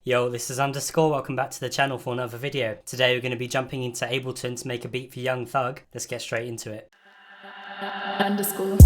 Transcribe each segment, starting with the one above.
Yo, this is UndaSkore, welcome back to the channel for another video. Today we're going to be jumping into Ableton to make a beat for Young Thug. Let's get straight into it. UndaSkore.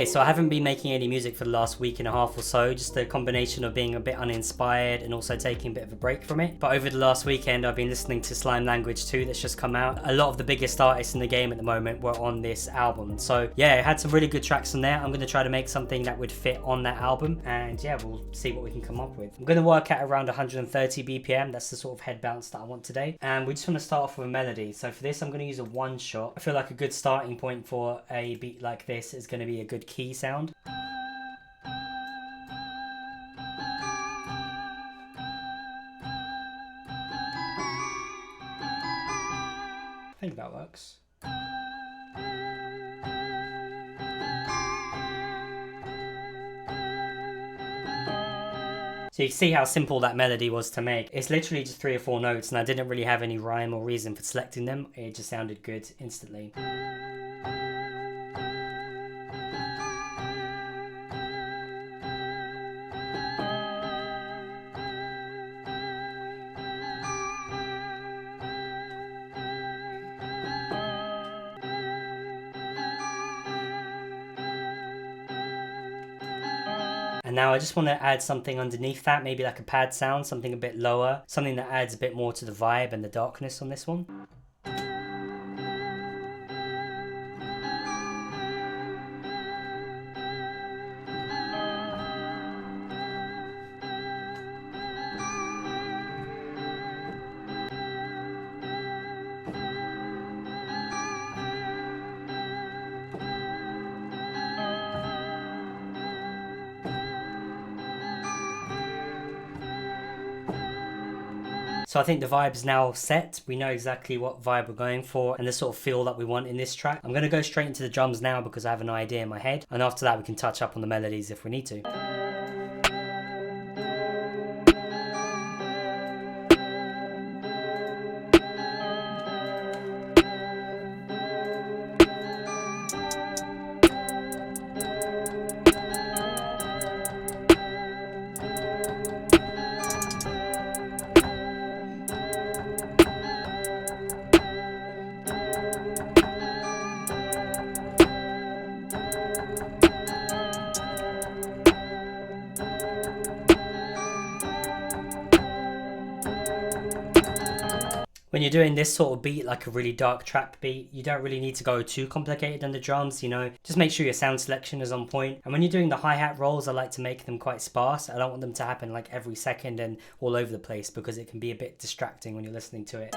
Okay, so I haven't been making any music for the last week and a half or so, just a combination of being a bit uninspired and also taking a bit of a break from it. But over the last weekend, I've been listening to Slime Language 2 that's just come out. A lot of the biggest artists in the game at the moment were on this album. So yeah, it had some really good tracks on there. I'm going to try to make something that would fit on that album. And yeah, we'll see what we can come up with. I'm going to work at around 130 BPM. That's the sort of head bounce that I want today. And we just want to start off with a melody. So for this, I'm going to use a one shot. I feel like a good starting point for a beat like this is going to be a good key sound. I think that works. So you see how simple that melody was to make. It's literally just 3 or 4 notes and I didn't really have any rhyme or reason for selecting them. It just sounded good instantly. And now I just want to add something underneath that, maybe like a pad sound, something a bit lower, something that adds a bit more to the vibe and the darkness on this one. So I think the vibe is now set. We know exactly what vibe we're going for and the sort of feel that we want in this track. I'm going to go straight into the drums now because I have an idea in my head. And after that we can touch up on the melodies if we need to. When you're doing this sort of beat, like a really dark trap beat, you don't really need to go too complicated on the drums, you know, just make sure your sound selection is on point. And when you're doing the hi-hat rolls, I like to make them quite sparse. I don't want them to happen like every second and all over the place because it can be a bit distracting when you're listening to it.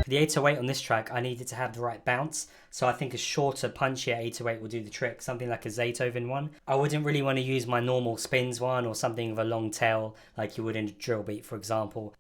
The 808 on this track, I needed to have the right bounce, so I think a shorter, punchier 808 will do the trick, something like a Zaytoven one. I wouldn't really want to use my normal spins one or something with a long tail like you would in a drill beat, for example.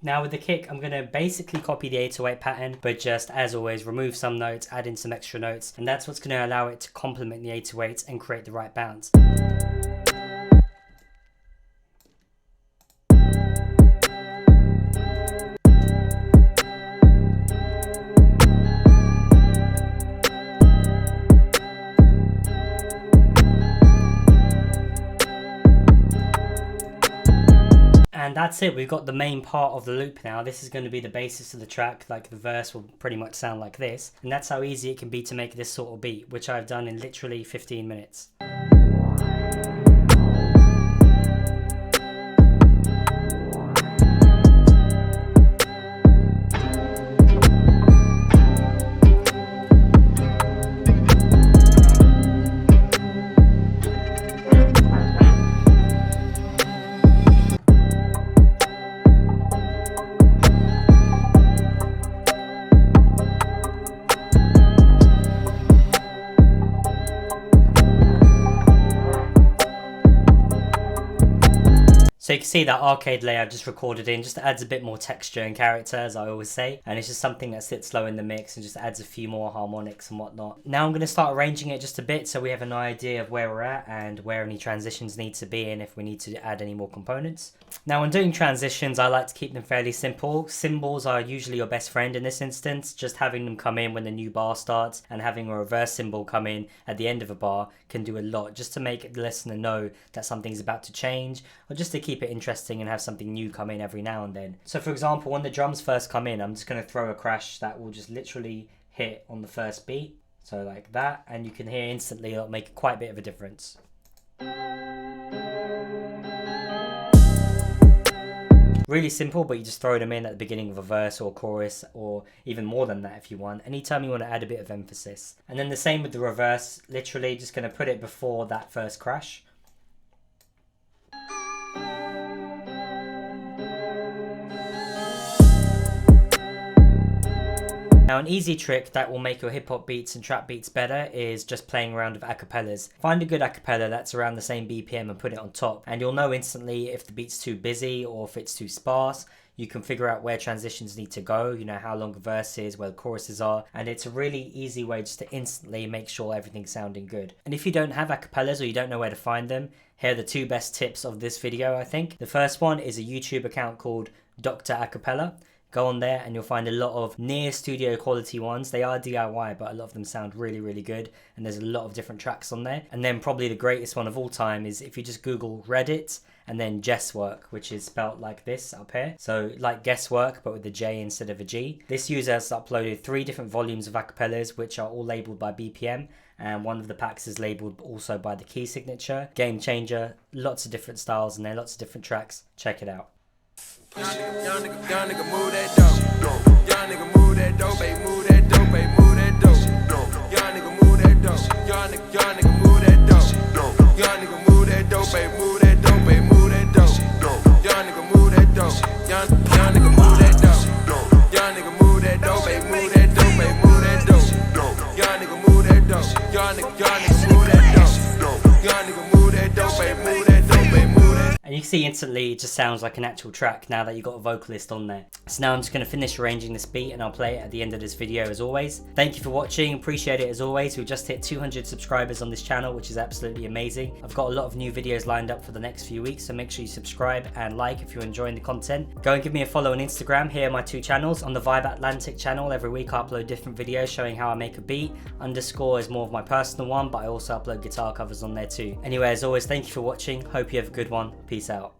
Now with the kick, I'm going to basically copy the 808 pattern, but just as always, remove some notes, add in some extra notes, and that's what's going to allow it to complement the 808 and create the right bounce. And that's it, we've got the main part of the loop now. This is going to be the basis of the track, like the verse will pretty much sound like this. And that's how easy it can be to make this sort of beat, which I've done in literally 15 minutes. So you can see that arcade layer I've just recorded in just adds a bit more texture and character, as I always say, and it's just something that sits low in the mix and just adds a few more harmonics and whatnot. Now I'm going to start arranging it just a bit so we have an idea of where we're at and where any transitions need to be and if we need to add any more components. Now when doing transitions, I like to keep them fairly simple. Cymbals are usually your best friend in this instance. Just having them come in when the new bar starts and having a reverse cymbal come in at the end of a bar can do a lot, just to make the listener know that something's about to change, or just to keep it interesting and have something new come in every now and then. So for example, when the drums first come in, I'm just going to throw a crash that will just literally hit on the first beat, so like that, and you can hear instantly it'll make quite a bit of a difference. Really simple, but you just throw them in at the beginning of a verse or chorus, or even more than that if you want, anytime you want to add a bit of emphasis. And then the same with the reverse, literally just going to put it before that first crash. Now an easy trick that will make your hip hop beats and trap beats better is just playing around with acapellas. Find a good acapella that's around the same BPM and put it on top, and you'll know instantly if the beat's too busy or if it's too sparse. You can figure out where transitions need to go, you know, how long the verse is, where the choruses are, and it's a really easy way just to instantly make sure everything's sounding good. And if you don't have acapellas or you don't know where to find them, here are the two best tips of this video, I think. The first one is a YouTube account called Dr. Acapella. Go on there and you'll find a lot of near studio quality ones. They are DIY, but a lot of them sound really, really good. And there's a lot of different tracks on there. And then probably the greatest one of all time is if you just Google Reddit and then Guesswork, which is spelt like this up here. So like guesswork, but with a J instead of a G. This user has uploaded 3 different volumes of acapellas, which are all labeled by BPM. And one of the packs is labeled also by the key signature. Game changer, lots of different styles and there, lots of different tracks. Check it out. Young nigga move that dope. Young nigga move that dope, babe, move that dope, babe, move that dope. Young nigga move that dope. Young nigga move that dope. Young nigga move that dope, babe, move that dope, babe, move that dope. Young nigga move that dope. Young nigga move that dope. Young nigga move that dope, babe, move that dope, babe, move that dope. Young nigga move that dope. Young nigga move that dope. Young nigga move that dope, babe, move that dope, babe, move that. And you can see instantly it just sounds like an actual track now that you've got a vocalist on there. So now I'm just going to finish arranging this beat and I'll play it at the end of this video as always. Thank you for watching, appreciate it as always. We've just hit 200 subscribers on this channel, which is absolutely amazing. I've got a lot of new videos lined up for the next few weeks, so make sure you subscribe and like if you're enjoying the content. Go and give me a follow on Instagram. Here are my 2 channels. On the Vibe Atlantic channel, every week I upload different videos showing how I make a beat. UndaSkore is more of my personal one, but I also upload guitar covers on there too. Anyway, as always, thank you for watching. Hope you have a good one. Peace out.